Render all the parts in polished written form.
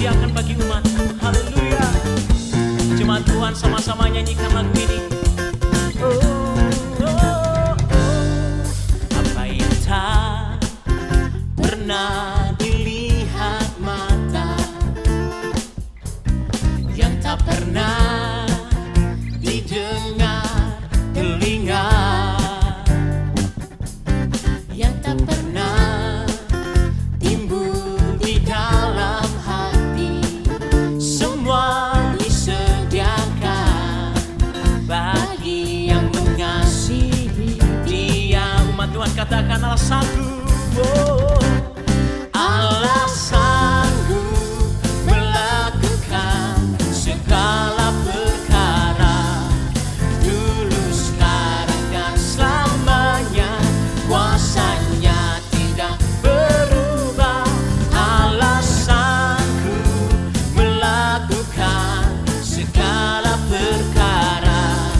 sediakan bagi umat. Haleluya. Jemaat Tuhan sama-sama nyanyikan lagu ini. Apa yang tak pernah dilihat mata, yang tak pernah didengar telinga, yang tak pernah timbul di dalam hati, semua disediakan bagi yang mengasihi Dia. Umat Tuhan katakan alasanku, Allah sanggup melakukan segala perkara, dulu, sekarang, dan selamanya. Kuasanya tidak berubah. Allah sanggup melakukan segala perkara,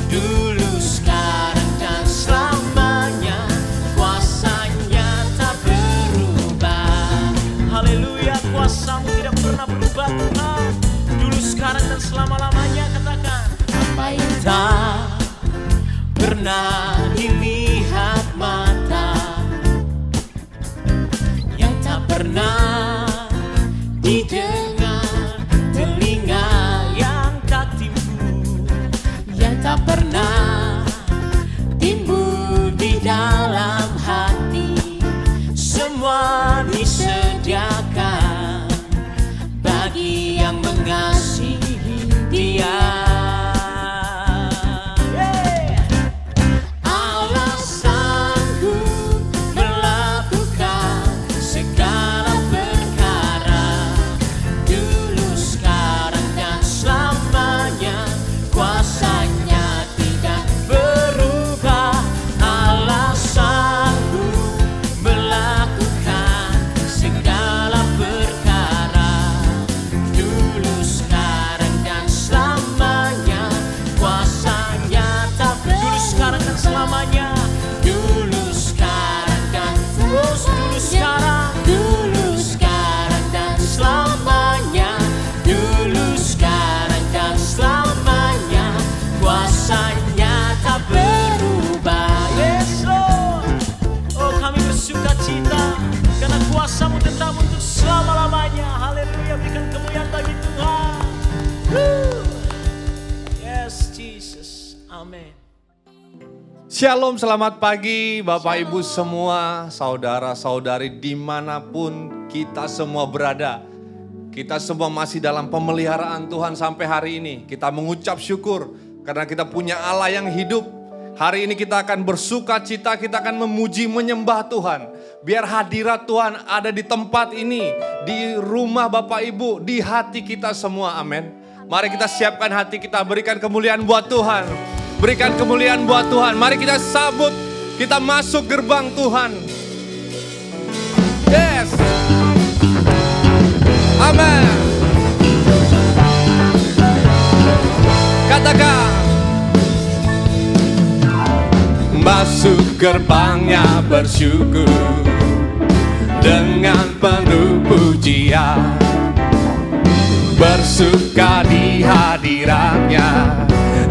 dulu, sekarang, dan selamanya. Kuasanya tak berubah. Haleluya, kuasamu tidak pernah berubah Tuhan, dulu, sekarang, dan selama-lamanya. Katakan, apa yang tak pernah dilihat mata, yang tak pernah didengar telinga, yang tak timbul, yang tak pernah timbul di dalam hati, semua disediakan bagi yang mengasihi Dia. Allah sanggup melakukan segala perkara, dulu, sekarang, dan selamanya. Kuasanya tidak berubah. Allah sanggup melakukan segala perkara, dulu, sekarang, dan selamanya. Kuasanya tak dulu, sekarang, dan selamanya. Dulu, sekarang, dan terus, dulu, sekarang, dulu, sekarang, dan selamanya. Dulu, sekarang, dan selamanya. Kuasanya tak berubah. Yes Lord. Oh, kami bersuka cita karena kuasa-Mu tetap untuk selama-lamanya. Haleluya, berikan kemuliaan bagi Tuhan. Yes Jesus, amin. Shalom, selamat pagi Bapak Ibu semua, saudara-saudari dimanapun kita semua berada. Kita semua masih dalam pemeliharaan Tuhan sampai hari ini. Kita mengucap syukur karena kita punya Allah yang hidup. Hari ini kita akan bersuka cita, kita akan memuji, menyembah Tuhan. Biar hadirat Tuhan ada di tempat ini, di rumah Bapak Ibu, di hati kita semua, amin. Mari kita siapkan hati kita, berikan kemuliaan buat Tuhan. Berikan kemuliaan buat Tuhan. Mari kita sambut, kita masuk gerbang Tuhan. Yes. Amin. Katakan. Masuk gerbangnya bersyukur dengan penuh pujian, bersuka di hadiratnya,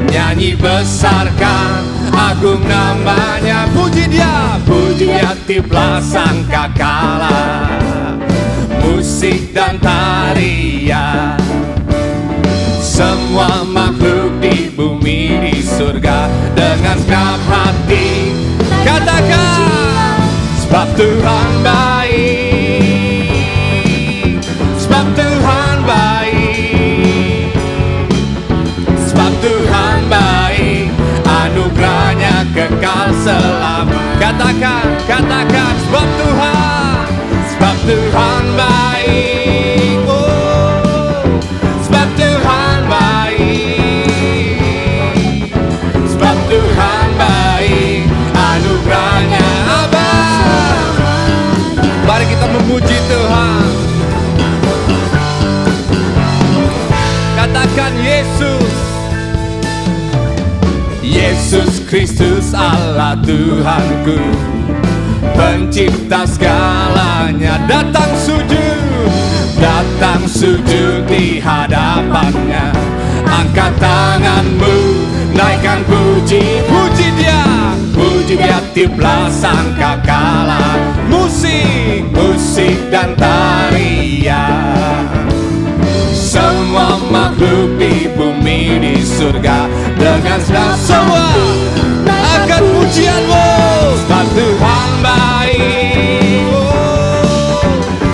nyanyi besarkan agung namanya. Puji Dia tiuplah sangkakala, musik dan tarian, semua makhluk di bumi di surga dengan senang hati katakan, sebab Tuhan baik, sebab Tuhan baik, sebab Tuhan baik, anugerahnya kekal selamanya. Katakan, sebab Tuhan baik, oh, sebab Tuhan baik, sebab Tuhan baik, anugerahnya abad. Mari kita memuji Tuhan. Katakan Yesus, Yesus Kristus Allah Tuhanku, pencipta segalanya, datang sujud datang sujud di hadapannya. Angkat tanganmu, naikkan puji, puji dia, puji dia, tiuplah sangkakala, musik, musik dan tarian. Semua makhluk di bumi di surga dengan senang semua akan pujianmu. Sebab Tuhan baik,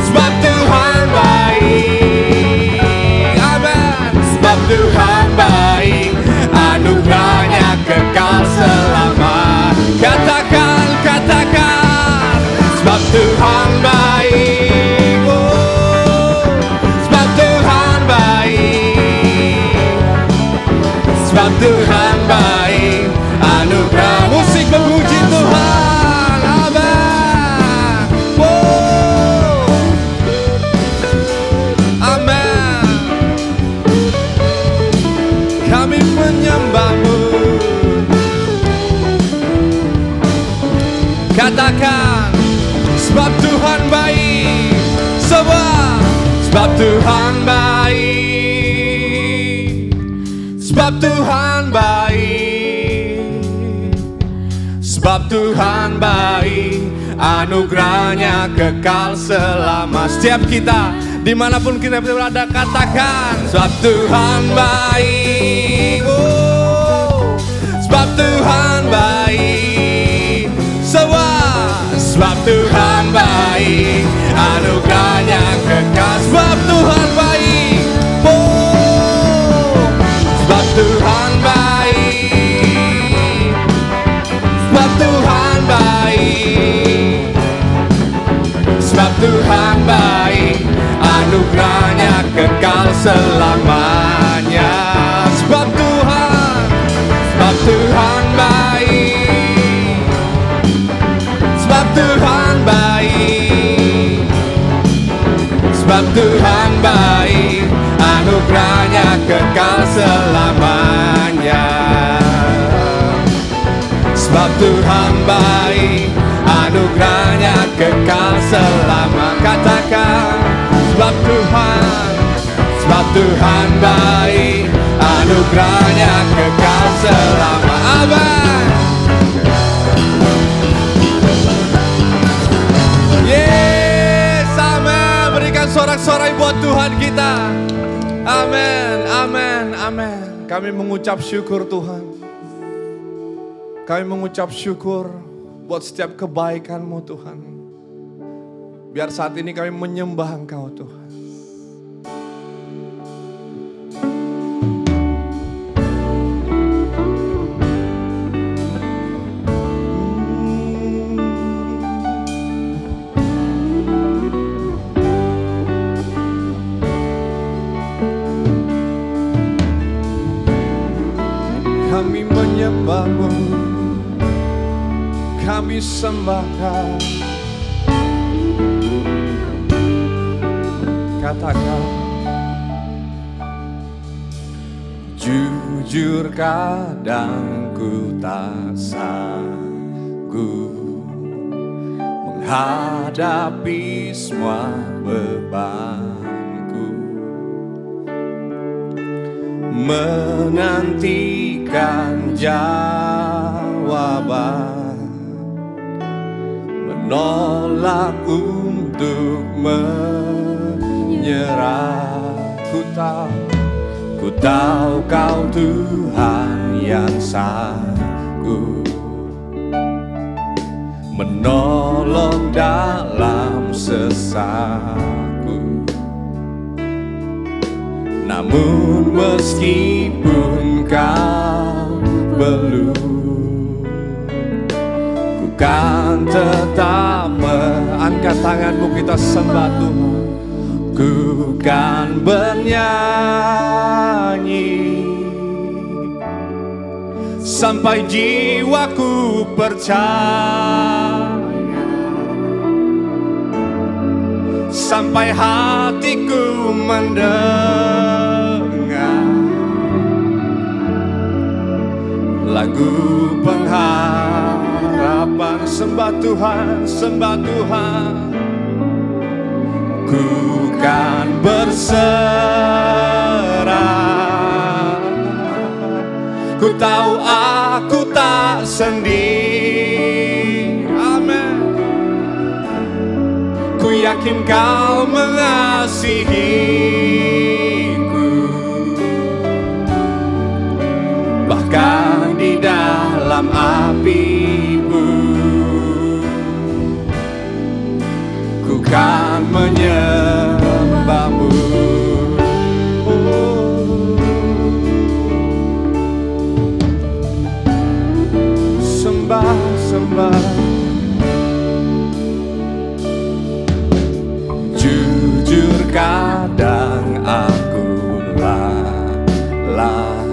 sebab Tuhan baik, amin. Sebab Tuhan baik, anugerahnya kekal selama. Katakan, katakan, sebab Tuhan baik, sebab Tuhan baik, sebab Tuhan baik, anugerah. Musik memuji Tuhan, amin. Amin. Kami menyembahmu. Katakan, sebab Tuhan baik, sebab Tuhan baik, sebab Tuhan baik, sebab Tuhan baik, anugerahnya kekal selama. Setiap kita, dimanapun kita berada, katakan, sebab Tuhan baik, sebab Tuhan baik, sebab Tuhan baik, anugerahnya kekal. Sebab Tuhan baik, sebab Tuhan baik, sebab Tuhan baik, sebab Tuhan baik, anugerahnya kekal selamanya. Sebab Tuhan baik, sebab Tuhan baik, sebab Tuhan baik, anugerahnya kekal selamanya. Sebab Tuhan baik, anugerahnya kekal selama. Katakan, sebab Tuhan baik, anugerahnya kekal selama. Amin. Yes, amin. Berikan sorak-sorai buat Tuhan kita. Amin, amin, amin. Kami mengucap syukur Tuhan. Kami mengucap syukur buat setiap kebaikan-Mu Tuhan. Biar saat ini kami menyembah Engkau Tuhan. Kami menyembah-Mu, kami sembahkan. Katakan, jujur kadang ku tak sanggup menghadapi semua bebanku, menantikan jawaban, menolak untuk menyerah. Ku tahu Kau Tuhan yang sanggup menolong dalam sesaku. Namun meskipun Kau belum, ku kan tetap angkat tanganmu, kita sembah Tuhan. Ku kan bernyanyi sampai jiwaku percaya, sampai hatiku mendengar lagu pengharapan. Sembah Tuhan, sembah Tuhan. ku kan berserah. Ku tahu aku tak sendiri. Amin. Ku yakin kau mengasihiku, bahkan di dalam apimu ku kan menyembahmu. Sembah, sembah. Jujur kadang aku lalai,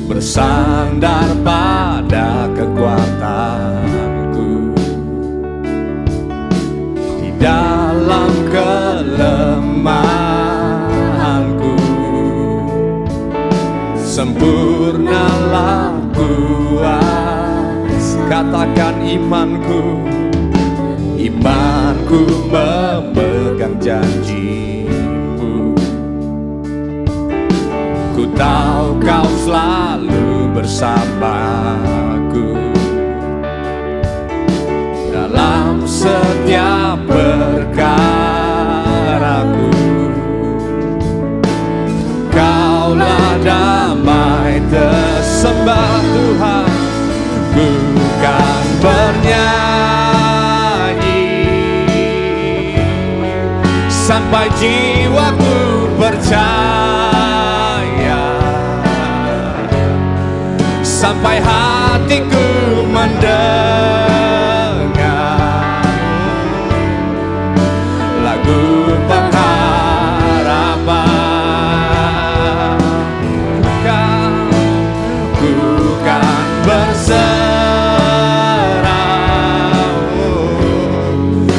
bersandar pada kekuatanku. Di dalam kelemahanku sempurnalah puas. Katakan imanku, imanku memegang janjimu. Ku tahu kau selalu bersamaku dalam setiap perkaraku. Kaulah damai tersembah Tuhan, ku kan bernyanyi sampai jiwaku percaya, sampai hatiku mendengar lagu pengharapan. Ku kan berserah.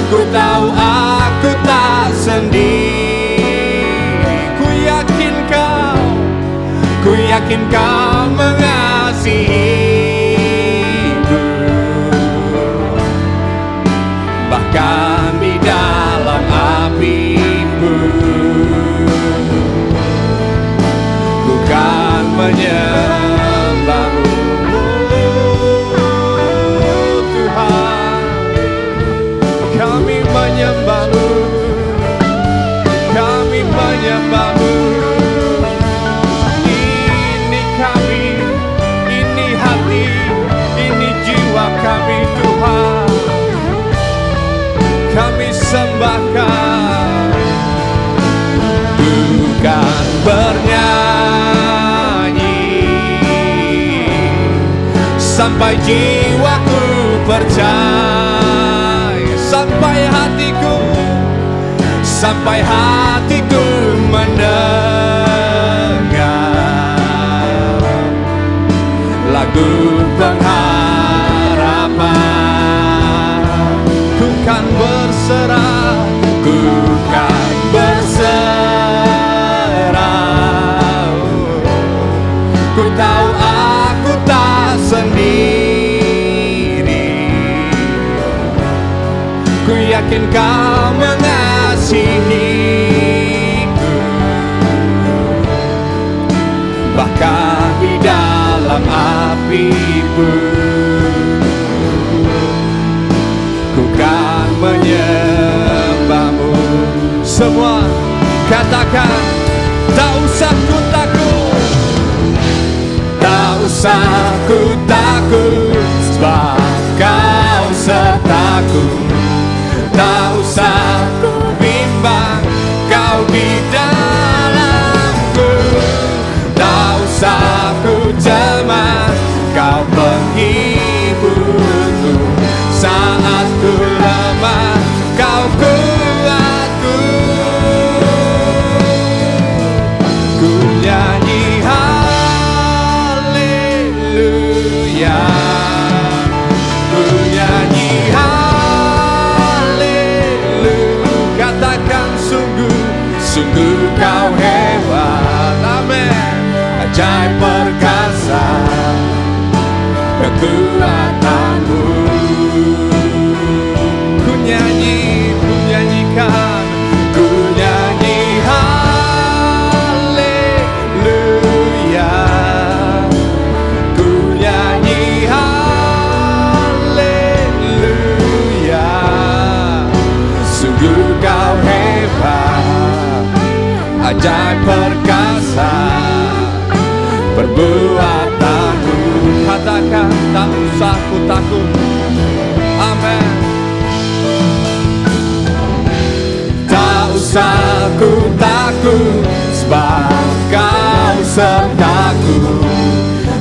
Ku tahu aku tak sendiri. Ku yakin kau mengasihiku, bahkan di dalam apimu ku kan menyembahmu. Tuhan, kami menyembahmu, kami menyembahmu. Ini kami, ini hati, ini jiwa kami Tuhan. Kami sembahkan, bukan bernyanyi sampai jiwaku percaya, sampai hatiku mendengar lagu pengharapan. Ku kan berserah, ku kan berserah. Ku tahu aku tak sendiri. Ku yakin kau mengasihiku, bahkan di dalam apimu ku kan menyembahmu. Semua katakan, tak usah ku takut, tak usah ku takut, sebab kau sertaku. Tak usah ku bimbang, kau di dalamku. Tak usah ku cemas, kau penghiburku. Saat ku lemah, kau kuatku. Ku nyanyi haleluya, ku nyanyi haleluya. Katakan sungguh kau hebat, amin. Ajaib perkasa kekuatanmu. Ku nyanyikan ajaib perkasa perbuatanmu. Katakan tak usah ku takut. Amin. Tak usah ku takut, sebab Kau sertaku.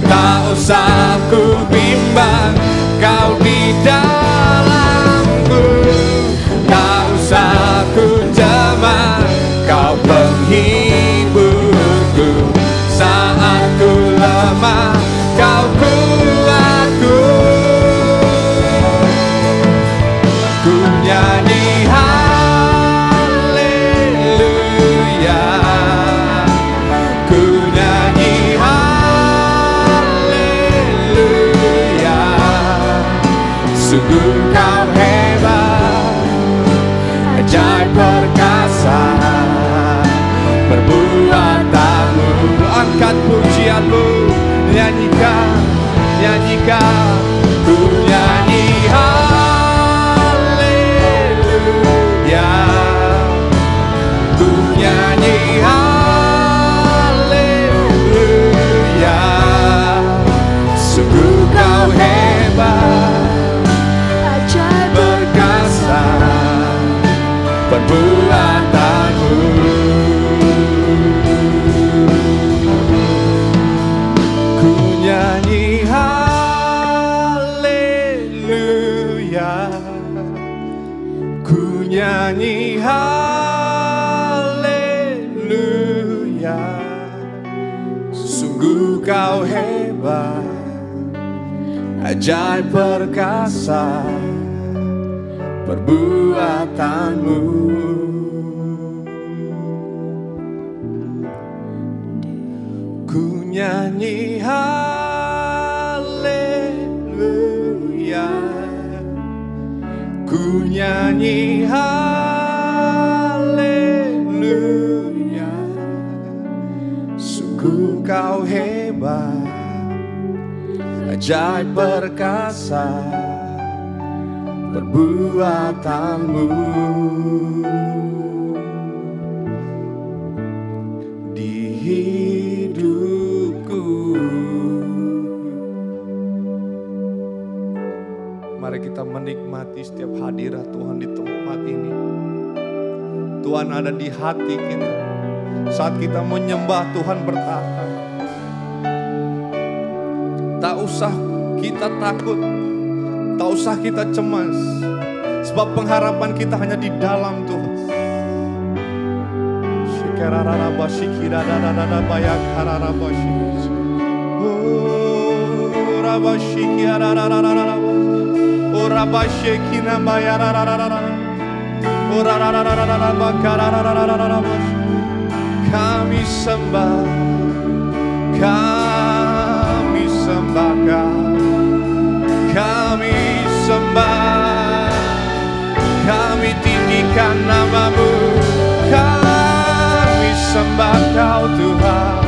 Tak usah ku bimbang, Kau di dalamku. Tak usah ku cemas, Kau penghiburku. Saat ku lemah, Kau kuatku. Ku nyanyi haleluya, ku nyanyi haleluya. Sungguh Kau hebat, ajaib perkasa perbuatanmu. Angkat pujianmu, nyanyikan, nyanyikan. Ku nyanyi haleluya, ku nyanyi haleluya. Sungguh Kau hebat, ajaib perkasa perbuatanmu. Ku nyanyi haleluya, ku nyanyi haleluya. Sungguh Kau hebat, ajaib perkasa perbuatanmu. Ku nyanyi haleluya, ku nyanyi haleluya. Sungguh Kau hebat, ajaib perkasa perbuatanmu. Di hidupku, mari kita menikmati setiap hadirat Tuhan di tempat ini. Tuhan ada di hati kita. Saat kita menyembah, Tuhan bertata. Tak usah kita takut, tak usah kita cemas, sebab pengharapan kita hanya di dalam Tuhan. Kami sembah, kami sembah Kau, kami sembah, kami tinggikan nama-Mu, kami sembah Kau Tuhan.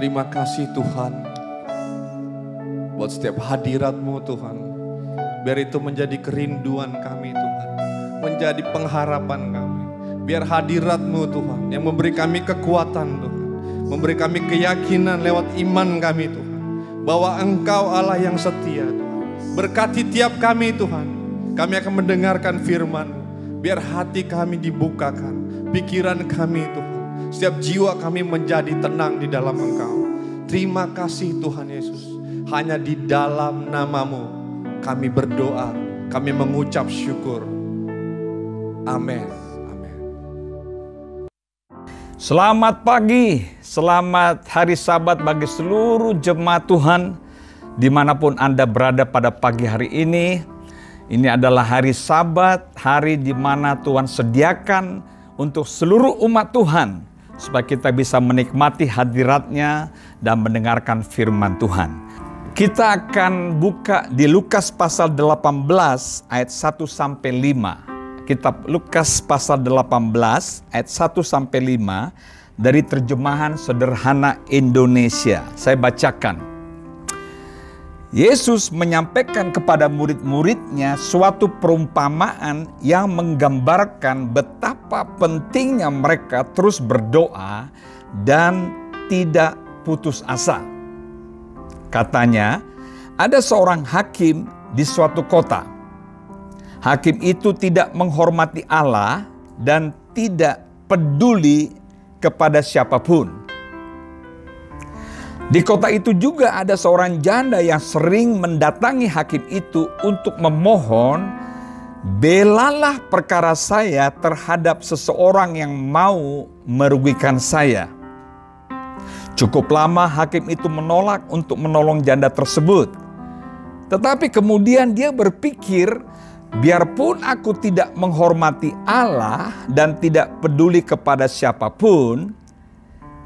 Terima kasih Tuhan buat setiap hadirat-Mu Tuhan. Biar itu menjadi kerinduan kami Tuhan, menjadi pengharapan kami. Biar hadirat-Mu Tuhan yang memberi kami kekuatan Tuhan, memberi kami keyakinan lewat iman kami Tuhan, bahwa Engkau Allah yang setia Tuhan. Berkati tiap kami Tuhan, kami akan mendengarkan firman-Mu. Biar hati kami dibukakan, pikiran kami Tuhan, setiap jiwa kami menjadi tenang di dalam Engkau. Terima kasih Tuhan Yesus. Hanya di dalam nama-Mu kami berdoa, kami mengucap syukur. Amin. Amin. Selamat pagi, selamat hari Sabat bagi seluruh jemaat Tuhan dimanapun Anda berada pada pagi hari ini. Ini adalah hari Sabat, hari di mana Tuhan sediakan untuk seluruh umat Tuhan supaya kita bisa menikmati hadirat-Nya dan mendengarkan firman Tuhan. Kita akan buka di Lukas pasal 18 ayat 1 sampai 5. Kitab Lukas pasal 18 ayat 1 sampai 5 dari terjemahan sederhana Indonesia. Saya bacakan. Yesus menyampaikan kepada murid-muridnya suatu perumpamaan yang menggambarkan betapa pentingnya mereka terus berdoa dan tidak putus asa. Katanya, ada seorang hakim di suatu kota. Hakim itu tidak menghormati Allah dan tidak peduli kepada siapapun. Di kota itu juga ada seorang janda yang sering mendatangi hakim itu untuk memohon, belalah perkara saya terhadap seseorang yang mau merugikan saya. Cukup lama hakim itu menolak untuk menolong janda tersebut. Tetapi kemudian dia berpikir, biarpun aku tidak menghormati Allah dan tidak peduli kepada siapapun,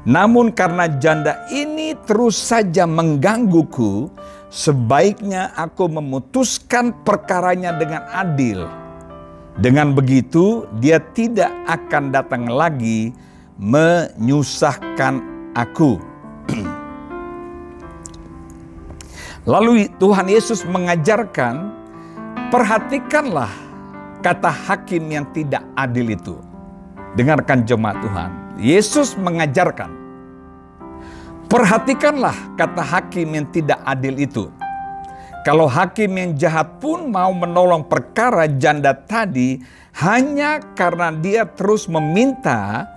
namun karena janda ini terus saja menggangguku, sebaiknya aku memutuskan perkaranya dengan adil. Dengan begitu, dia tidak akan datang lagi menyusahkan aku. Lalu Tuhan Yesus mengajarkan, perhatikanlah kata hakim yang tidak adil itu. Dengarkan jemaat Tuhan. Yesus mengajarkan, perhatikanlah kata hakim yang tidak adil itu. Kalau hakim yang jahat pun mau menolong perkara janda tadi hanya karena dia terus meminta,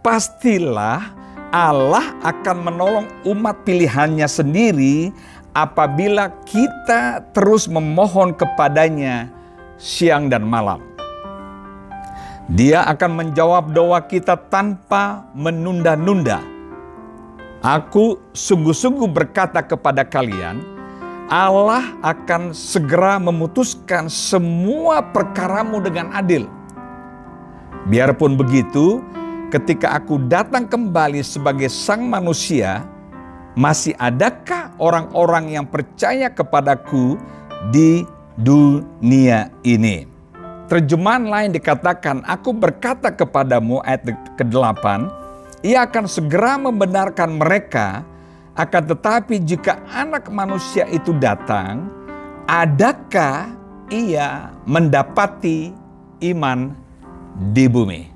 pastilah Allah akan menolong umat pilihannya sendiri apabila kita terus memohon kepadanya siang dan malam. Dia akan menjawab doa kita tanpa menunda-nunda. Aku sungguh-sungguh berkata kepada kalian, Allah akan segera memutuskan semua perkaramu dengan adil. Biarpun begitu, ketika aku datang kembali sebagai sang manusia, masih adakah orang-orang yang percaya kepadaku di dunia ini? Terjemahan lain dikatakan, aku berkata kepadamu, ayat ke-8, ia akan segera membenarkan mereka, akan tetapi jika anak manusia itu datang, adakah ia mendapati iman di bumi?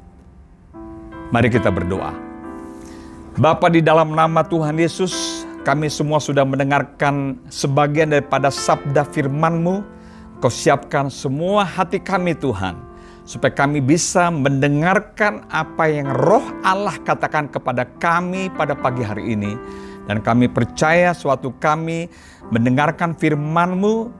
Mari kita berdoa. Bapa, di dalam nama Tuhan Yesus, kami semua sudah mendengarkan sebagian daripada sabda firman-Mu. Kau siapkan semua hati kami Tuhan, supaya kami bisa mendengarkan apa yang Roh Allah katakan kepada kami pada pagi hari ini. Dan kami percaya suatu kami mendengarkan firman-Mu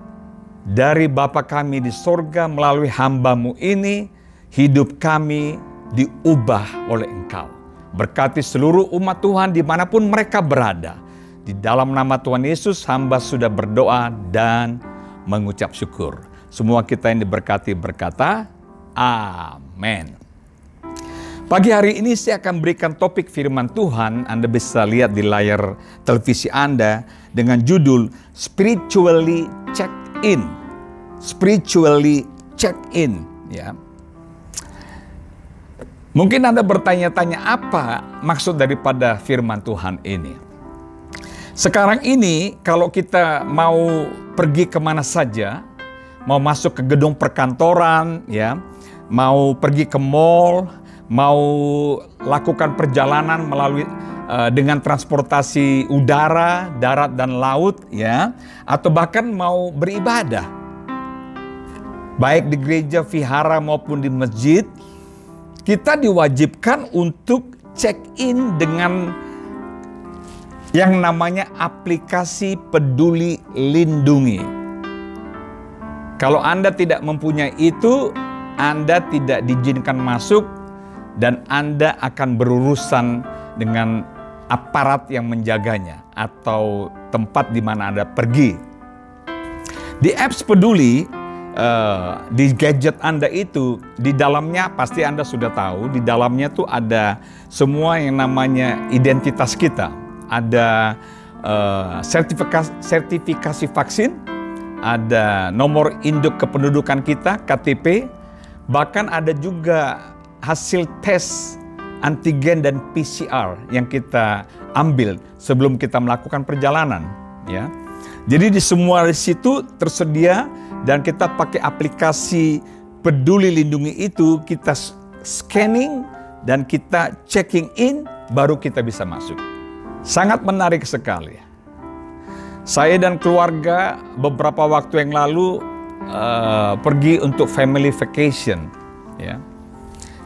dari Bapa kami di sorga melalui hamba-Mu ini, hidup kami diubah oleh Engkau. Berkati seluruh umat Tuhan dimanapun mereka berada. Di dalam nama Tuhan Yesus hamba sudah berdoa dan mengucap syukur. Semua kita yang diberkati berkata, amin. Pagi hari ini saya akan berikan topik firman Tuhan. Anda bisa lihat di layar televisi Anda dengan judul Spiritually Check In. Spiritually Check In. Ya. Mungkin Anda bertanya-tanya apa maksud daripada firman Tuhan ini. Sekarang ini kalau kita mau pergi kemana saja, mau masuk ke gedung perkantoran, ya, mau pergi ke mall, mau lakukan perjalanan melalui dengan transportasi udara, darat dan laut, ya, atau bahkan mau beribadah, baik di gereja, vihara maupun di masjid, kita diwajibkan untuk check in dengan yang namanya aplikasi Peduli Lindungi. Kalau Anda tidak mempunyai itu, Anda tidak diizinkan masuk dan Anda akan berurusan dengan aparat yang menjaganya atau tempat di mana Anda pergi. Di apps Peduli, di gadget Anda itu, di dalamnya pasti Anda sudah tahu, di dalamnya tuh ada semua yang namanya identitas kita. Ada sertifikasi vaksin, ada nomor induk kependudukan kita, KTP, bahkan ada juga hasil tes antigen dan PCR yang kita ambil sebelum kita melakukan perjalanan, ya. Jadi di semua di situ tersedia, dan kita pakai aplikasi Peduli Lindungi itu, kita scanning dan kita checking in, baru kita bisa masuk. Sangat menarik sekali. Saya dan keluarga beberapa waktu yang lalu pergi untuk family vacation, ya.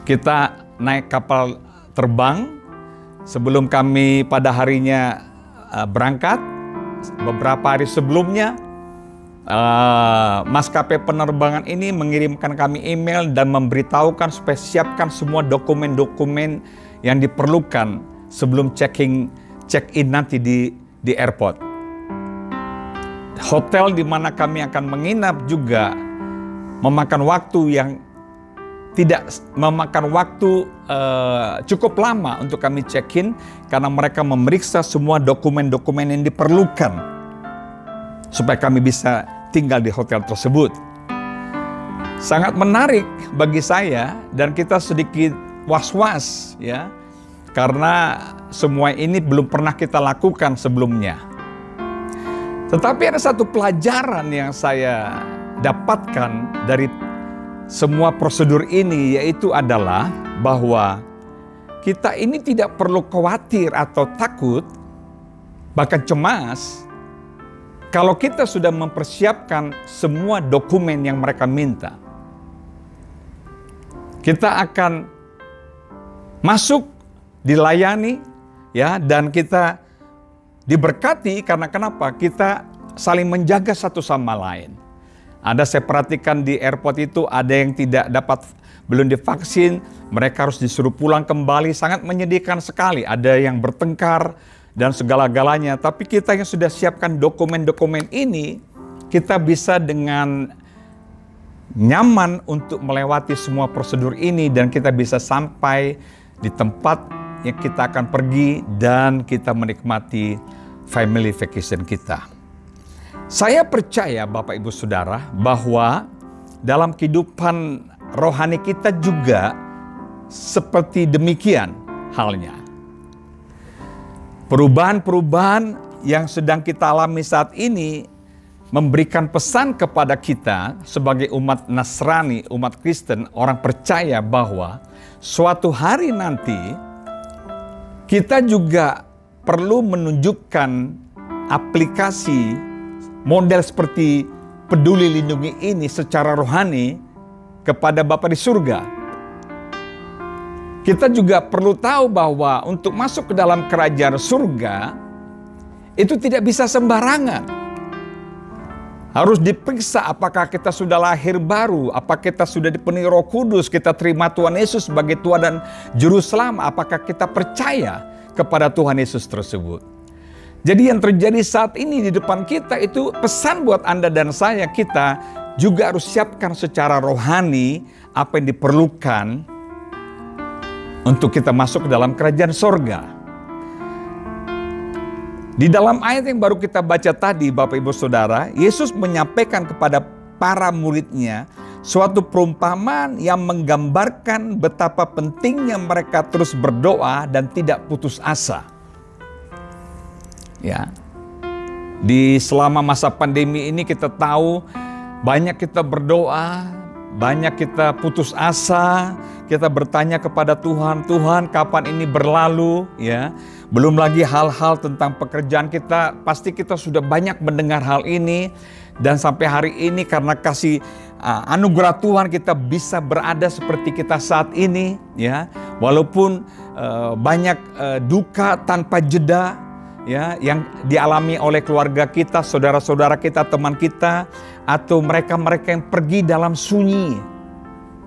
Kita naik kapal terbang. Sebelum kami pada harinya berangkat, beberapa hari sebelumnya maskapai penerbangan ini mengirimkan kami email dan memberitahukan supaya siapkan semua dokumen-dokumen yang diperlukan sebelum check-in nanti di airport. Hotel di mana kami akan menginap juga memakan waktu yang tidak memakan waktu cukup lama untuk kami check-in, karena mereka memeriksa semua dokumen-dokumen yang diperlukan supaya kami bisa tinggal di hotel tersebut. Sangat menarik bagi saya, dan kita sedikit was-was, ya, karena semua ini belum pernah kita lakukan sebelumnya. Tetapi ada satu pelajaran yang saya dapatkan dari semua prosedur ini, yaitu adalah bahwa kita ini tidak perlu khawatir atau takut, bahkan cemas, kalau kita sudah mempersiapkan semua dokumen yang mereka minta. Kita akan masuk, dilayani, ya, dan kita diberkati karena kenapa? Kita saling menjaga satu sama lain. Ada, saya perhatikan di airport itu ada yang belum divaksin, mereka harus disuruh pulang kembali, sangat menyedihkan sekali. Ada yang bertengkar dan segala-galanya. Tapi kita yang sudah siapkan dokumen-dokumen ini, kita bisa dengan nyaman untuk melewati semua prosedur ini, dan kita bisa sampai di tempat yang kita akan pergi dan kita menikmati family vacation kita. Saya percaya Bapak Ibu Saudara bahwa dalam kehidupan rohani kita juga seperti demikian halnya. Perubahan-perubahan yang sedang kita alami saat ini memberikan pesan kepada kita sebagai umat Nasrani, umat Kristen, orang percaya bahwa suatu hari nanti kita juga perlu menunjukkan aplikasi model seperti Peduli Lindungi ini secara rohani kepada Bapa di surga. Kita juga perlu tahu bahwa untuk masuk ke dalam kerajaan surga itu tidak bisa sembarangan. Harus diperiksa apakah kita sudah lahir baru, apakah kita sudah dipenuhi Roh Kudus, kita terima Tuhan Yesus sebagai Tuhan dan Juru Selamat, apakah kita percaya kepada Tuhan Yesus tersebut. Jadi yang terjadi saat ini di depan kita itu pesan buat Anda dan saya, kita juga harus siapkan secara rohani apa yang diperlukan untuk kita masuk ke dalam kerajaan sorga. Di dalam ayat yang baru kita baca tadi, Bapak Ibu Saudara, Yesus menyampaikan kepada para muridnya suatu perumpamaan yang menggambarkan betapa pentingnya mereka terus berdoa dan tidak putus asa. Ya, di selama masa pandemi ini kita tahu banyak kita berdoa, banyak kita putus asa, kita bertanya kepada Tuhan, Tuhan kapan ini berlalu, ya. Belum lagi hal-hal tentang pekerjaan kita, pasti kita sudah banyak mendengar hal ini, dan sampai hari ini karena kasih anugerah Tuhan kita bisa berada seperti kita saat ini, ya. Walaupun banyak duka tanpa jeda, ya, yang dialami oleh keluarga kita, saudara-saudara kita, teman kita, atau mereka-mereka yang pergi dalam sunyi.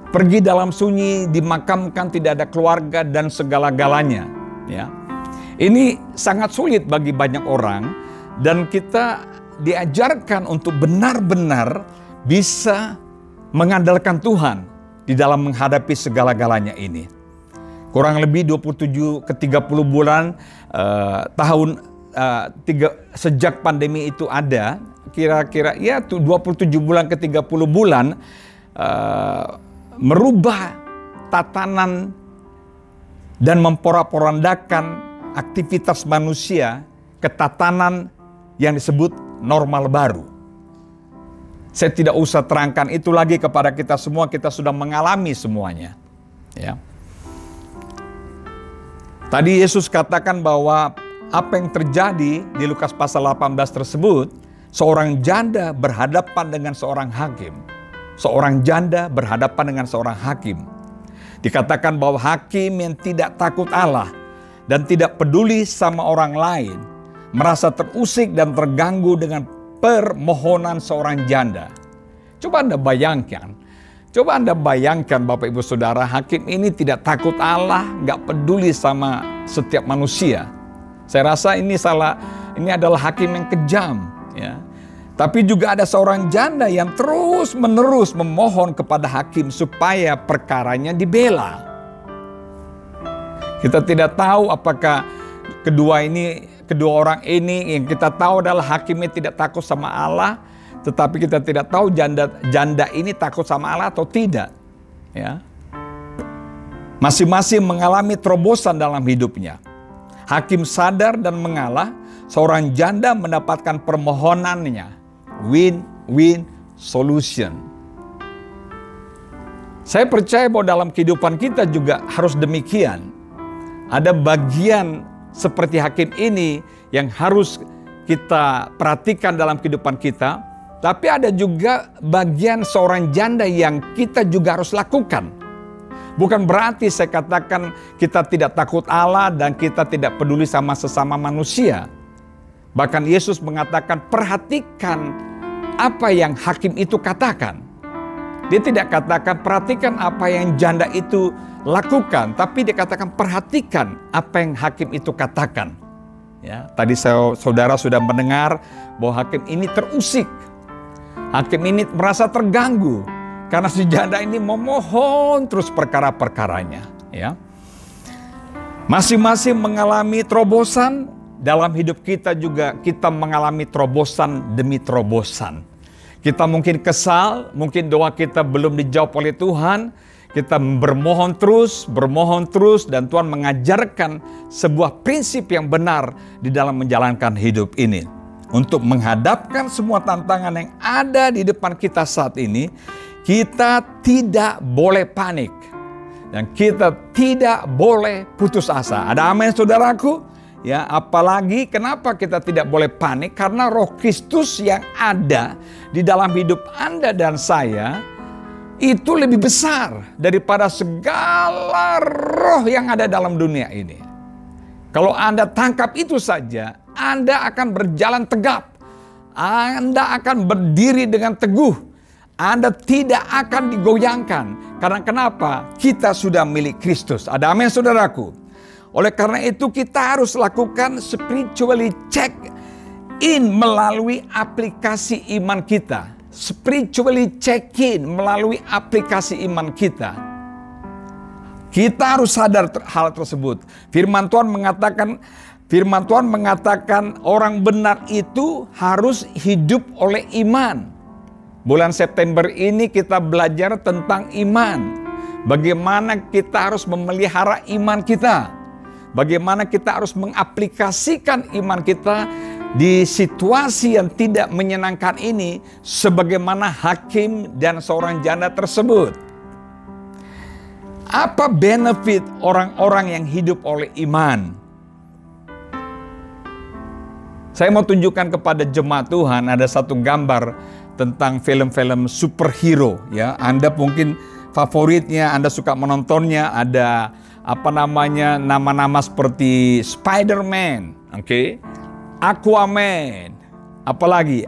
Pergi dalam sunyi, dimakamkan, tidak ada keluarga dan segala-galanya, ya. Ini sangat sulit bagi banyak orang, dan kita diajarkan untuk benar-benar bisa mengandalkan Tuhan di dalam menghadapi segala-galanya ini. Kurang lebih 27 ke 30 bulan sejak pandemi itu ada, kira-kira ya 27 bulan ke 30 bulan merubah tatanan dan memporak-porandakan aktivitas manusia ke tatanan yang disebut normal baru. Saya tidak usah terangkan itu lagi kepada kita semua, kita sudah mengalami semuanya. Ya. Tadi Yesus katakan bahwa apa yang terjadi di Lukas pasal 18 tersebut, seorang janda berhadapan dengan seorang hakim. Seorang janda berhadapan dengan seorang hakim. Dikatakan bahwa hakim yang tidak takut Allah dan tidak peduli sama orang lain, merasa terusik dan terganggu dengan permohonan seorang janda. Coba Anda bayangkan Bapak Ibu Saudara, hakim ini tidak takut Allah, nggak peduli sama setiap manusia. Saya rasa ini adalah hakim yang kejam, ya. Tapi juga ada seorang janda yang terus-menerus memohon kepada hakim supaya perkaranya dibela. Kita tidak tahu apakah kedua orang ini, yang kita tahu adalah hakimnya tidak takut sama Allah, tetapi kita tidak tahu janda ini takut sama Allah atau tidak. Ya. Masing-masing mengalami terobosan dalam hidupnya. Hakim sadar dan mengalah, seorang janda mendapatkan permohonannya. Win-win solution. Saya percaya bahwa dalam kehidupan kita juga harus demikian. Ada bagian seperti hakim ini yang harus kita perhatikan dalam kehidupan kita. Tapi ada juga bagian seorang janda yang kita juga harus lakukan. Bukan berarti saya katakan kita tidak takut Allah dan kita tidak peduli sama sesama manusia. Bahkan Yesus mengatakan perhatikan apa yang hakim itu katakan. Dia tidak katakan perhatikan apa yang janda itu lakukan, tapi dia katakan perhatikan apa yang hakim itu katakan. Ya, tadi saudara sudah mendengar bahwa hakim ini terusik. Hakim ini merasa terganggu karena si janda ini memohon terus perkara-perkaranya. Ya, masing-masing mengalami terobosan dalam hidup kita juga kita mengalami terobosan demi terobosan. Kita mungkin kesal, mungkin doa kita belum dijawab oleh Tuhan. Kita bermohon terus, dan Tuhan mengajarkan sebuah prinsip yang benar di dalam menjalankan hidup ini. Untuk menghadapkan semua tantangan yang ada di depan kita saat ini, kita tidak boleh panik. Dan kita tidak boleh putus asa. Ada amin saudaraku? Ya, apalagi kenapa kita tidak boleh panik? Karena Roh Kristus yang ada di dalam hidup Anda dan saya itu lebih besar daripada segala roh yang ada dalam dunia ini. Kalau Anda tangkap itu saja, Anda akan berjalan tegap. Anda akan berdiri dengan teguh. Anda tidak akan digoyangkan. Karena kenapa? Kita sudah milik Kristus. Ada amin saudaraku. Oleh karena itu kita harus lakukan spiritually check in melalui aplikasi iman kita. Spiritually check in melalui aplikasi iman kita. Kita harus sadar hal tersebut. Firman Tuhan mengatakan orang benar itu harus hidup oleh iman. Bulan September ini kita belajar tentang iman. Bagaimana kita harus memelihara iman kita. Bagaimana kita harus mengaplikasikan iman kita di situasi yang tidak menyenangkan ini sebagaimana hakim dan seorang janda tersebut. Apa benefit orang-orang yang hidup oleh iman? Saya mau tunjukkan kepada jemaat Tuhan ada satu gambar tentang film-film superhero ya. Anda mungkin favoritnya, Anda suka menontonnya, ada nama-nama seperti Spider-Man, Aquaman, apalagi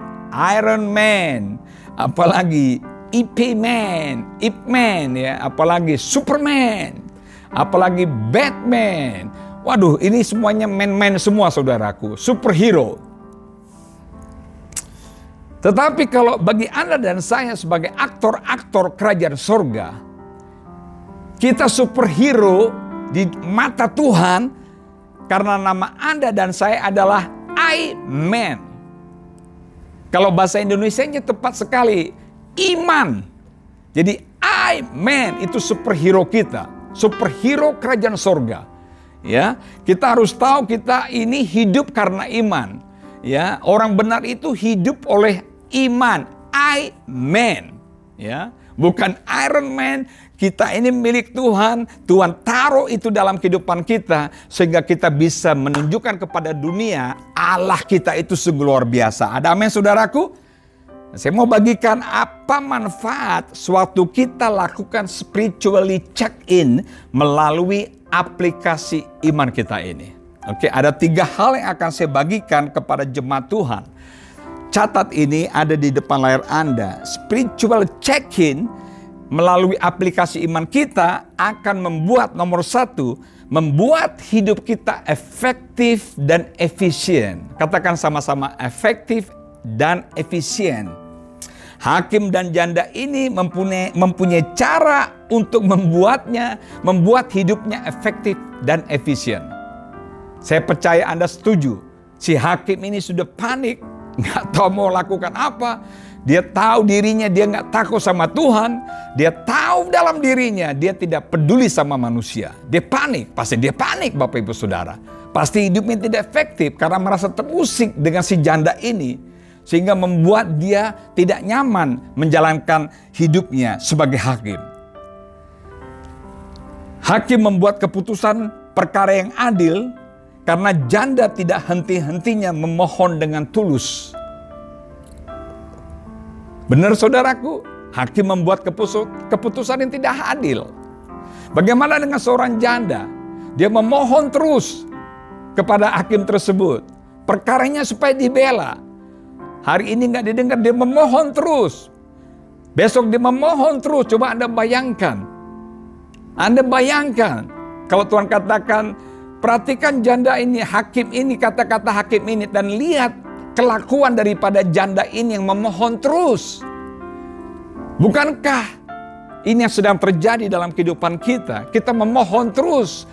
Iron Man, apalagi Ip Man ya, apalagi Superman, apalagi Batman. Waduh, ini semuanya man semua saudaraku, superhero. Tetapi kalau bagi Anda dan saya sebagai aktor-aktor kerajaan surga, kita superhero di mata Tuhan karena nama Anda dan saya adalah I-Man. Kalau bahasa Indonesianya tepat sekali, iman. Jadi I-Man itu superhero kita, superhero kerajaan surga. Ya, kita harus tahu kita ini hidup karena iman. Ya, orang benar itu hidup oleh iman, I-Man. Ya, bukan Iron Man. Kita ini milik Tuhan. Tuhan taruh itu dalam kehidupan kita sehingga kita bisa menunjukkan kepada dunia Allah kita itu sungguh luar biasa. Ada amin, saudaraku? Saya mau bagikan apa manfaat suatu kita lakukan spiritually check-in melalui aplikasi iman kita ini. Oke, ada 3 hal yang akan saya bagikan kepada jemaat Tuhan. Catat ini ada di depan layar Anda. Spiritual check-in melalui aplikasi iman kita akan membuat nomor 1, membuat hidup kita efektif dan efisien. Katakan sama-sama, efektif dan efisien. Hakim dan janda ini mempunyai cara untuk membuat hidupnya efektif dan efisien. Saya percaya Anda setuju. Si hakim ini sudah panik, nggak tahu mau lakukan apa. Dia tahu dirinya, dia nggak takut sama Tuhan. Dia tahu dalam dirinya, dia tidak peduli sama manusia. Dia panik, pasti dia panik Bapak Ibu Saudara. Pasti hidupnya tidak efektif karena merasa terusik dengan si janda ini. Sehingga membuat dia tidak nyaman menjalankan hidupnya sebagai hakim. Hakim membuat keputusan perkara yang adil karena janda tidak henti-hentinya memohon dengan tulus. Benar saudaraku, hakim membuat keputusan yang tidak adil. Bagaimana dengan seorang janda? Dia memohon terus kepada hakim tersebut. Perkaranya supaya dibela. Hari ini nggak didengar, dia memohon terus. Besok dia memohon terus. Coba Anda bayangkan. Anda bayangkan. Kalau Tuhan katakan, perhatikan janda ini, hakim ini, kata-kata hakim ini. Dan lihat kelakuan daripada janda ini yang memohon terus. Bukankah ini yang sedang terjadi dalam kehidupan kita? Kita memohon terus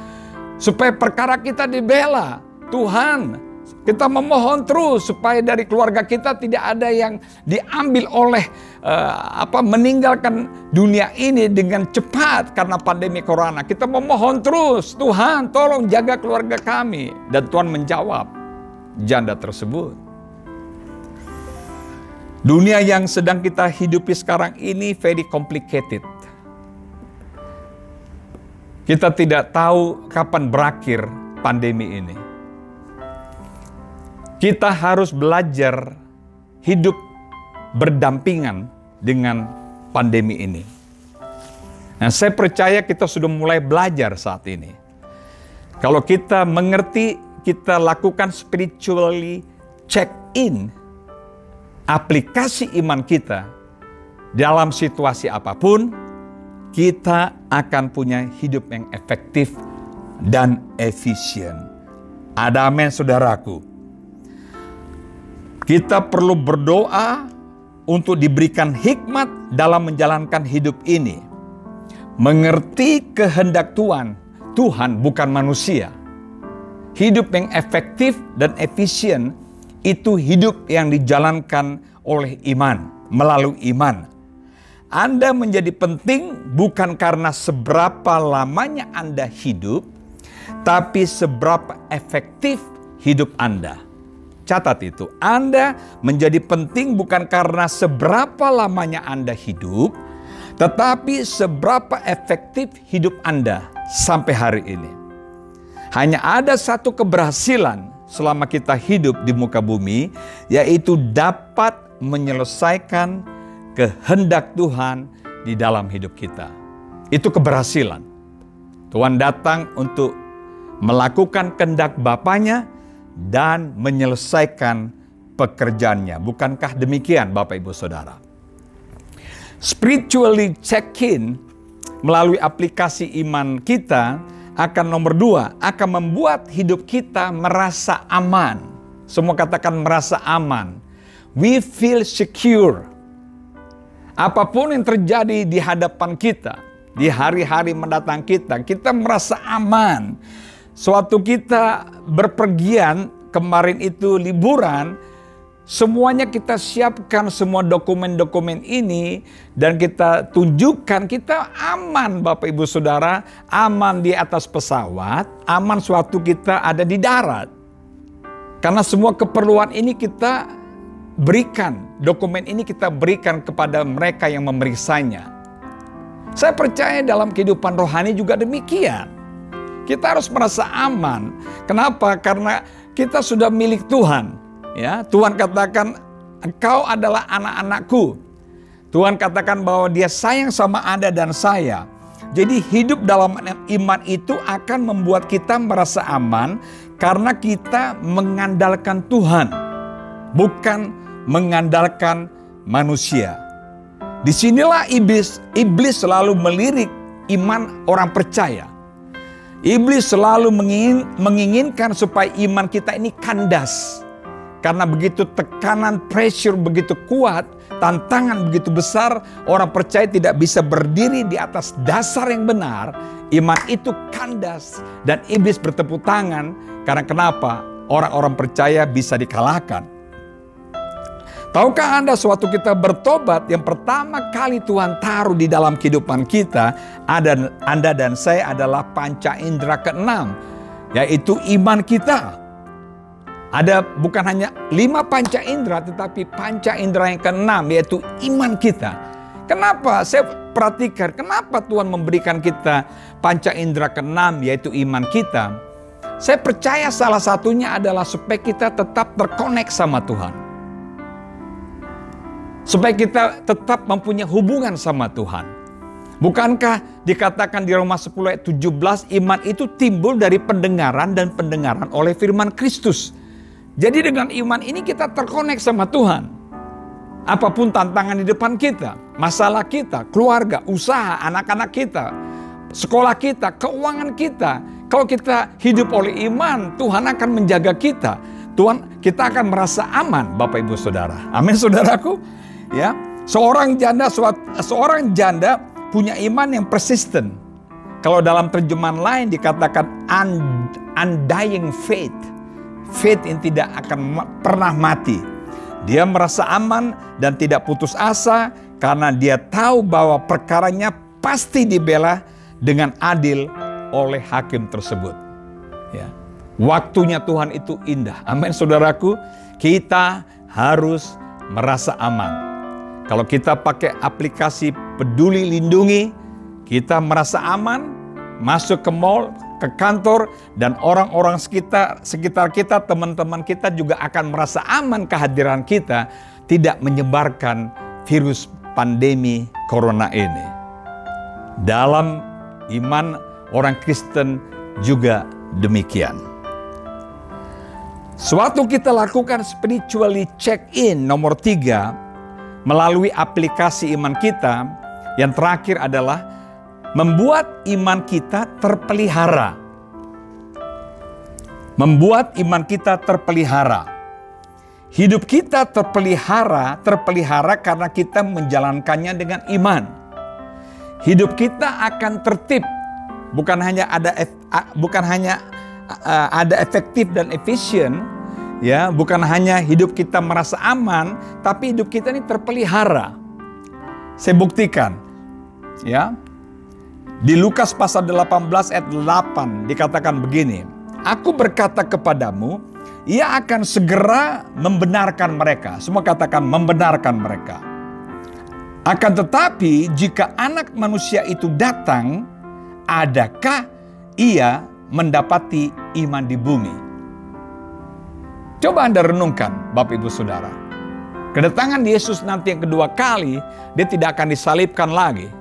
supaya perkara kita dibela. Tuhan, kita memohon terus supaya dari keluarga kita tidak ada yang diambil oleh meninggalkan dunia ini dengan cepat karena pandemi corona. Kita memohon terus, Tuhan tolong jaga keluarga kami. Dan Tuhan menjawab janda tersebut. Dunia yang sedang kita hidupi sekarang ini very complicated. Kita tidak tahu kapan berakhir pandemi ini. Kita harus belajar hidup berdampingan dengan pandemi ini. Nah, saya percaya kita sudah mulai belajar saat ini. Kalau kita mengerti, kita lakukan spiritually check-in aplikasi iman kita dalam situasi apapun, kita akan punya hidup yang efektif dan efisien. Ada amin saudaraku. Kita perlu berdoa untuk diberikan hikmat dalam menjalankan hidup ini. Mengerti kehendak Tuhan, Tuhan bukan manusia. Hidup yang efektif dan efisien itu hidup yang dijalankan oleh iman, melalui iman. Anda menjadi penting bukan karena seberapa lamanya Anda hidup, tapi seberapa efektif hidup Anda. Catat itu, Anda menjadi penting bukan karena seberapa lamanya Anda hidup, tetapi seberapa efektif hidup Anda sampai hari ini. Hanya ada satu keberhasilan selama kita hidup di muka bumi, yaitu dapat menyelesaikan kehendak Tuhan di dalam hidup kita. Itu keberhasilan. Tuhan datang untuk melakukan kehendak Bapanya dan menyelesaikan pekerjaannya. Bukankah demikian Bapak Ibu Saudara? Spiritually check-in melalui aplikasi iman kita akan nomor 2, akan membuat hidup kita merasa aman. Semua katakan merasa aman. we feel secure. Apapun yang terjadi di hadapan kita, di hari-hari mendatang kita merasa aman. Suatu kita berpergian, kemarin itu liburan, semuanya kita siapkan semua dokumen-dokumen ini dan kita tunjukkan kita aman Bapak Ibu Saudara, aman di atas pesawat, aman suatu kita ada di darat. Karena semua keperluan ini kita berikan, dokumen ini kita berikan kepada mereka yang memeriksanya. Saya percaya dalam kehidupan rohani juga demikian. Kita harus merasa aman. Kenapa? Karena kita sudah milik Tuhan. Ya, Tuhan katakan, engkau adalah anak-anakku. Tuhan katakan bahwa Dia sayang sama Anda dan saya. Jadi hidup dalam iman itu akan membuat kita merasa aman karena kita mengandalkan Tuhan, bukan mengandalkan manusia. Disinilah iblis selalu melirik iman orang percaya. Iblis selalu menginginkan supaya iman kita ini kandas. Karena begitu tekanan, pressure begitu kuat, tantangan begitu besar, orang percaya tidak bisa berdiri di atas dasar yang benar. Iman itu kandas dan iblis bertepuk tangan. Karena kenapa? Orang-orang percaya bisa dikalahkan. Tahukah Anda suatu kita bertobat, yang pertama kali Tuhan taruh di dalam kehidupan kita, Anda dan saya adalah panca indera keenam, yaitu iman kita. Ada bukan hanya 5 panca indera, tetapi panca indera yang keenam, yaitu iman kita. Kenapa? Saya perhatikan, kenapa Tuhan memberikan kita panca indera keenam, yaitu iman kita. Saya percaya salah satunya adalah supaya kita tetap terkonek sama Tuhan. Supaya kita tetap mempunyai hubungan sama Tuhan. Bukankah dikatakan di Roma 10 ayat 17, iman itu timbul dari pendengaran dan pendengaran oleh firman Kristus. Jadi dengan iman ini kita terkonek sama Tuhan. Apapun tantangan di depan kita, masalah kita, keluarga, usaha, anak-anak kita, sekolah kita, keuangan kita. Kalau kita hidup oleh iman, Tuhan akan menjaga kita. Kita akan merasa aman Bapak Ibu Saudara. Amin saudaraku. Ya, seorang janda punya iman yang persisten. Kalau dalam terjemahan lain dikatakan undying faith. Faith yang tidak akan pernah mati. Dia merasa aman dan tidak putus asa karena dia tahu bahwa perkaranya pasti dibela dengan adil oleh hakim tersebut. Ya. Waktunya Tuhan itu indah. Amin saudaraku. Kita harus merasa aman. Kalau kita pakai aplikasi Peduli Lindungi, kita merasa aman, masuk ke mall, ke kantor, dan orang-orang sekitar kita, teman-teman kita juga akan merasa aman kehadiran kita, tidak menyebarkan virus pandemi corona ini. Dalam iman orang Kristen juga demikian. Suatu kita lakukan spiritually check-in nomor 3, melalui aplikasi iman kita, yang terakhir adalah membuat iman kita terpelihara. Membuat iman kita terpelihara. Hidup kita terpelihara karena kita menjalankannya dengan iman. Hidup kita akan tertib, bukan hanya ada efektif dan efisien. Ya, bukan hanya hidup kita merasa aman, tapi hidup kita ini terpelihara. Saya buktikan. Ya. Di Lukas pasal 18 ayat 8 dikatakan begini. Aku berkata kepadamu, Ia akan segera membenarkan mereka. Semua katakan membenarkan mereka. Akan tetapi jika Anak Manusia itu datang, adakah Ia mendapati iman di bumi? Coba Anda renungkan, Bapak Ibu Saudara. Kedatangan Yesus nanti yang kedua kali, Dia tidak akan disalibkan lagi.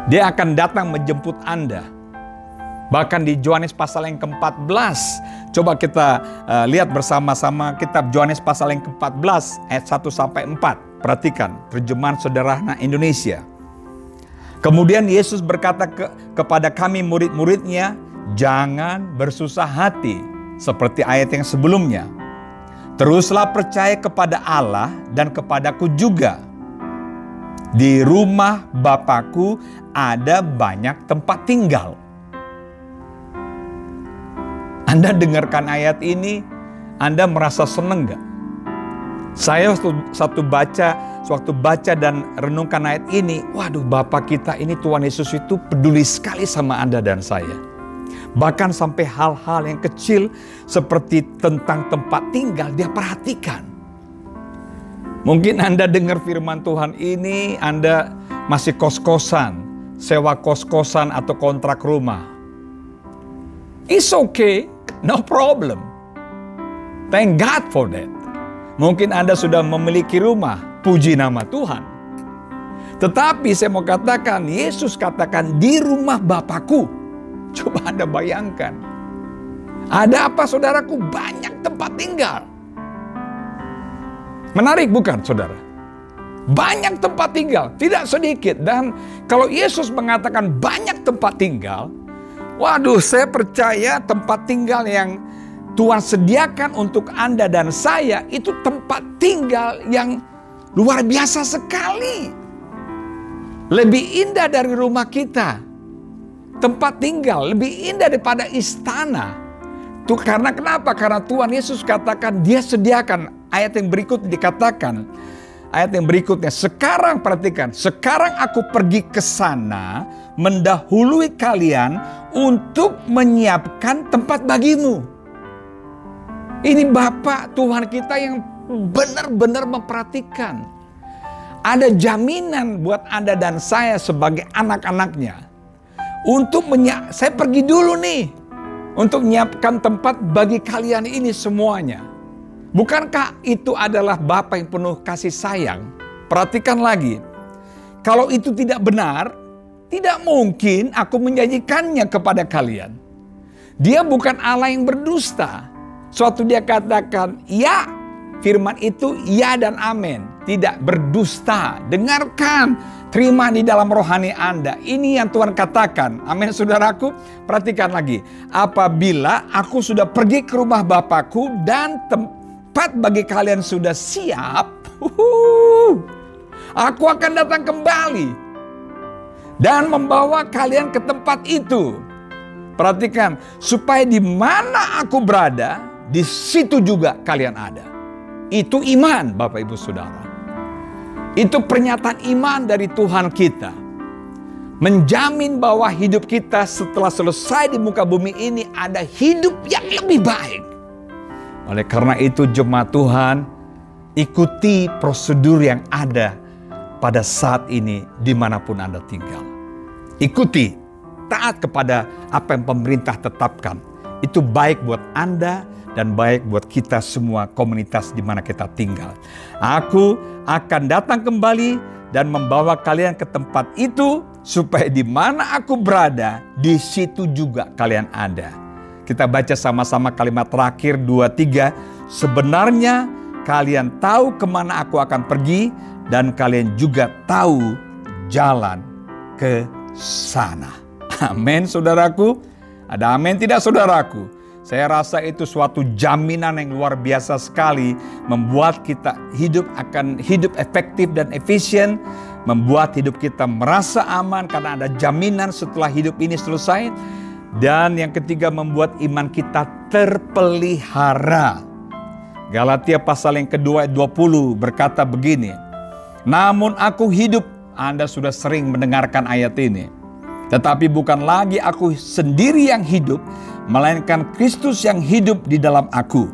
Dia akan datang menjemput Anda. Bahkan di Yohanes pasal yang ke-14, coba kita lihat bersama-sama kitab Yohanes pasal yang ke-14 ayat 1-4. Perhatikan terjemahan sederhana Indonesia. Kemudian Yesus berkata kepada kami murid-muridnya, jangan bersusah hati seperti ayat yang sebelumnya. Teruslah percaya kepada Allah dan kepadaku juga. Di rumah Bapakku ada banyak tempat tinggal. Anda dengarkan ayat ini, Anda merasa senang gak? Saya waktu baca dan renungkan ayat ini, waduh, Bapa kita ini, Tuhan Yesus itu peduli sekali sama Anda dan saya. Bahkan sampai hal-hal yang kecil seperti tentang tempat tinggal dia perhatikan. Mungkin Anda dengar firman Tuhan ini, Anda masih kos-kosan, sewa kos-kosan atau kontrak rumah. It's okay, no problem. Thank God for that. Mungkin Anda sudah memiliki rumah, puji nama Tuhan. Tetapi saya mau katakan, Yesus katakan di rumah Bapakku. Coba Anda bayangkan. Ada apa saudaraku? Banyak tempat tinggal. Menarik bukan saudara? Banyak tempat tinggal, tidak sedikit. Dan kalau Yesus mengatakan banyak tempat tinggal, waduh, saya percaya tempat tinggal yang Tuhan sediakan untuk Anda dan saya itu tempat tinggal yang luar biasa sekali. Lebih indah dari rumah kita. Tempat tinggal lebih indah daripada istana. Tuh, karena kenapa? Karena Tuhan Yesus katakan dia sediakan. Ayat yang berikut dikatakan. Ayat yang berikutnya. Sekarang perhatikan. Sekarang aku pergi ke sana mendahului kalian untuk menyiapkan tempat bagimu. Ini Bapa Tuhan kita yang benar-benar memperhatikan. Ada jaminan buat Anda dan saya sebagai anak-anaknya. Saya pergi dulu nih. Untuk menyiapkan tempat bagi kalian ini semuanya. Bukankah itu adalah Bapa yang penuh kasih sayang? Perhatikan lagi. Kalau itu tidak benar, tidak mungkin aku menjanjikannya kepada kalian. Dia bukan Allah yang berdusta. Suatu dia katakan, ya, firman itu ya dan amin. Tidak berdusta. Dengarkan, terima di dalam rohani Anda. Ini yang Tuhan katakan. Amin saudaraku. Perhatikan lagi. Apabila aku sudah pergi ke rumah Bapakku dan tempat bagi kalian sudah siap. Aku akan datang kembali. Dan membawa kalian ke tempat itu. Perhatikan. Supaya di mana aku berada, di situ juga kalian ada. Itu iman Bapak Ibu Saudara. Itu pernyataan iman dari Tuhan kita. Menjamin bahwa hidup kita setelah selesai di muka bumi ini ada hidup yang lebih baik. Oleh karena itu jemaat Tuhan, ikuti prosedur yang ada pada saat ini dimanapun Anda tinggal. Ikuti, taat kepada apa yang pemerintah tetapkan. Itu baik buat Anda dan baik buat kita semua komunitas di mana kita tinggal. Aku akan datang kembali dan membawa kalian ke tempat itu supaya di mana aku berada, di situ juga kalian ada. Kita baca sama-sama kalimat terakhir 2-3. Sebenarnya kalian tahu kemana aku akan pergi dan kalian juga tahu jalan ke sana. Amin saudaraku. Ada amin tidak saudaraku? Saya rasa itu suatu jaminan yang luar biasa sekali. Membuat kita hidup efektif dan efisien. Membuat hidup kita merasa aman karena ada jaminan setelah hidup ini selesai. Dan yang ketiga, membuat iman kita terpelihara. Galatia pasal yang kedua ayat 20 berkata begini. Namun aku hidup. Anda sudah sering mendengarkan ayat ini. Tetapi bukan lagi aku sendiri yang hidup, melainkan Kristus yang hidup di dalam aku.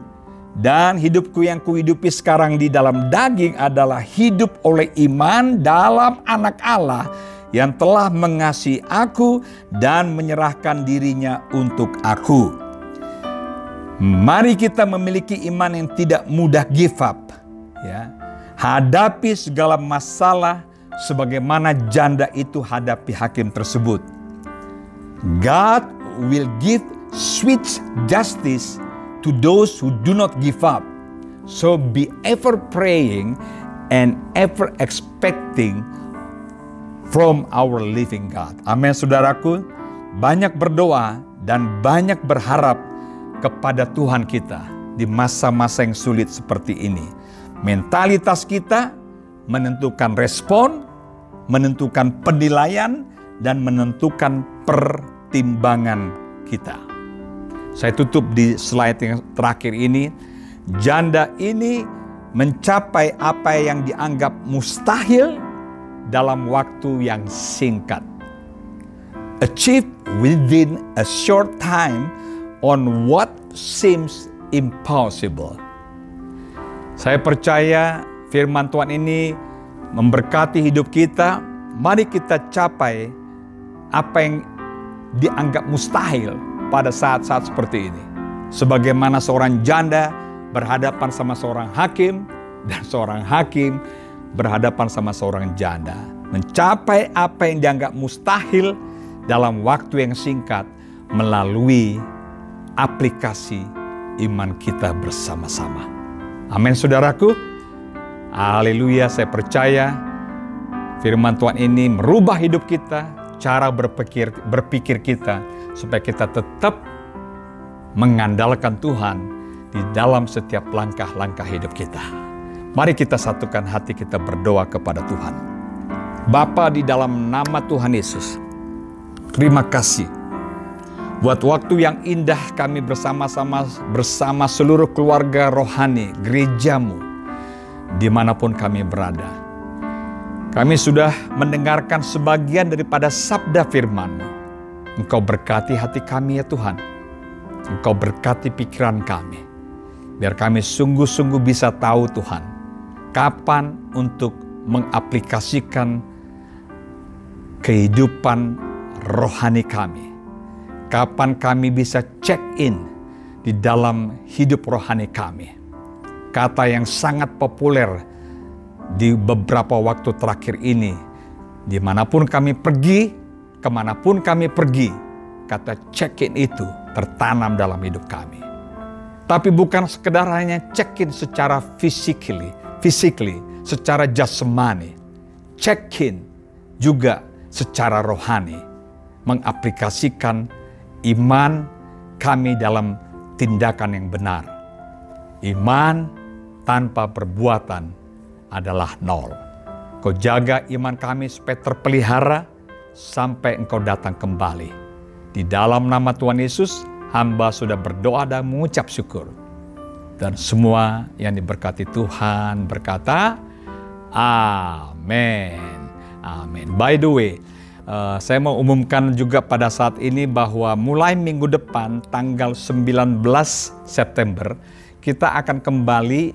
Dan hidupku yang kuhidupi sekarang di dalam daging adalah hidup oleh iman dalam Anak Allah yang telah mengasihi aku dan menyerahkan dirinya untuk aku. Mari kita memiliki iman yang tidak mudah give up. Ya. Hadapi segala masalah sebagaimana janda itu hadapi hakim tersebut. God will give sweet justice to those who do not give up. So be ever praying and ever expecting from our living God. Amin saudaraku. Banyak berdoa dan banyak berharap kepada Tuhan kita. di masa-masa yang sulit seperti ini. Mentalitas kita menentukan respon, menentukan penilaian, dan menentukan pertimbangan kita. Saya tutup di slide yang terakhir ini. Janda ini mencapai apa yang dianggap mustahil dalam waktu yang singkat. Achieved within a short time on what seems impossible. Saya percaya firman Tuhan ini memberkati hidup kita. Mari kita capai apa yang dianggap mustahil pada saat-saat seperti ini. Sebagaimana seorang janda berhadapan sama seorang hakim, dan seorang hakim berhadapan sama seorang janda. Mencapai apa yang dianggap mustahil dalam waktu yang singkat melalui aplikasi iman kita bersama-sama. Amin, saudaraku. Haleluya, saya percaya firman Tuhan ini merubah hidup kita, cara berpikir kita, supaya kita tetap mengandalkan Tuhan di dalam setiap langkah-langkah hidup kita. Mari kita satukan hati kita berdoa kepada Tuhan. Bapa, di dalam nama Tuhan Yesus, terima kasih buat waktu yang indah kami bersama-sama bersama seluruh keluarga rohani gerejamu dimanapun kami berada. Kami sudah mendengarkan sebagian daripada sabda firman-Mu. Engkau berkati hati kami ya Tuhan. Engkau berkati pikiran kami. Biar kami sungguh-sungguh bisa tahu Tuhan, kapan untuk mengaplikasikan kehidupan rohani kami. Kapan kami bisa check in di dalam hidup rohani kami. Kata yang sangat populer di beberapa waktu terakhir ini, dimanapun kami pergi, kemanapun kami pergi, kata check in itu tertanam dalam hidup kami. Tapi bukan sekedar hanya check in secara physically, secara jasmani. Check in juga secara rohani, mengaplikasikan iman kami dalam tindakan yang benar. Iman tanpa perbuatan adalah nol. Kau jaga iman kami supaya terpelihara sampai Engkau datang kembali. Di dalam nama Tuhan Yesus, hamba sudah berdoa dan mengucap syukur. Dan semua yang diberkati Tuhan berkata, amin. Amin. By the way, saya mau umumkan juga pada saat ini bahwa mulai minggu depan tanggal 19 September kita akan kembali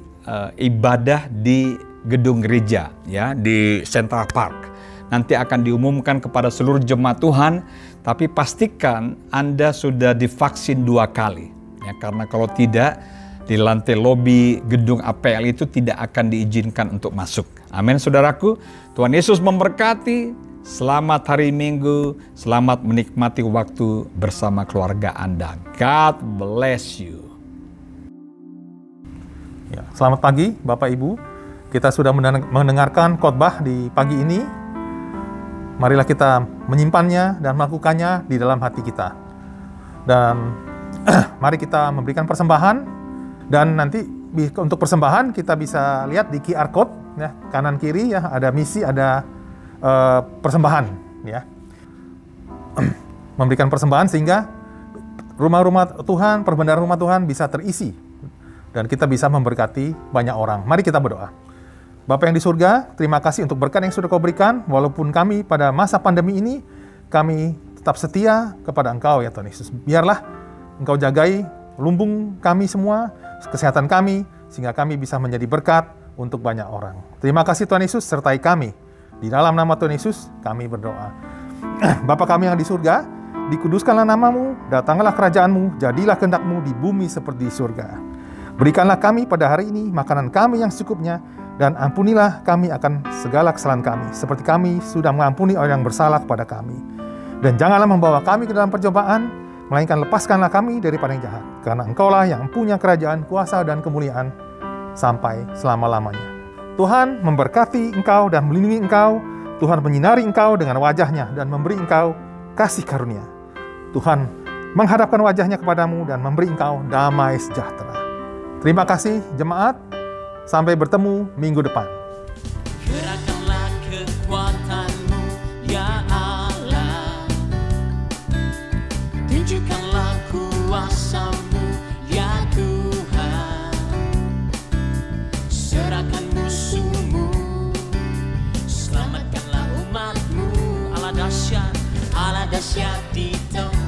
ibadah di gedung gereja ya di Central Park. Nanti akan diumumkan kepada seluruh jemaat Tuhan, tapi pastikan Anda sudah divaksin 2 kali. Ya, karena kalau tidak, di lantai lobi gedung APL itu tidak akan diizinkan untuk masuk. Amin, saudaraku. Tuhan Yesus memberkati. Selamat hari Minggu, selamat menikmati waktu bersama keluarga Anda. God bless you. Ya, selamat pagi Bapak Ibu. Kita sudah mendengarkan khotbah di pagi ini. Marilah kita menyimpannya dan melakukannya di dalam hati kita. Dan mari kita memberikan persembahan. Dan nanti untuk persembahan kita bisa lihat di QR code ya, kanan kiri ya, ada misi, ada persembahan ya. Memberikan persembahan sehingga rumah-rumah Tuhan, perbendaharaan rumah Tuhan bisa terisi dan kita bisa memberkati banyak orang. Mari kita berdoa. Bapa yang di surga, terima kasih untuk berkat yang sudah Kau berikan. Walaupun kami pada masa pandemi ini, kami tetap setia kepada Engkau ya Tuhan Yesus. Biarlah Engkau jagai lumbung kami semua, kesehatan kami, sehingga kami bisa menjadi berkat untuk banyak orang. Terima kasih Tuhan Yesus, sertai kami. Di dalam nama Tuhan Yesus, kami berdoa. Bapa kami yang di surga, dikuduskanlah namamu, datanglah kerajaanmu, jadilah kehendak-mu di bumi seperti di surga. Berikanlah kami pada hari ini makanan kami yang secukupnya, dan ampunilah kami akan segala kesalahan kami, seperti kami sudah mengampuni orang yang bersalah kepada kami. Dan janganlah membawa kami ke dalam percobaan, melainkan lepaskanlah kami daripada yang jahat. Karena Engkaulah yang punya kerajaan, kuasa, dan kemuliaan sampai selama-lamanya. Tuhan memberkati engkau dan melindungi engkau. Tuhan menyinari engkau dengan wajahnya dan memberi engkau kasih karunia. Tuhan menghadapkan wajahnya kepadamu dan memberi engkau damai sejahtera. Terima kasih jemaat. Sampai bertemu minggu depan. Gerakkanlah kekuatan-Mu, ya Allah. Tunjukkanlah kuasa-Mu, ya Tuhan. Serahkan musuh-Mu, selamatkanlah umat-Mu. Allah dahsyat di tempat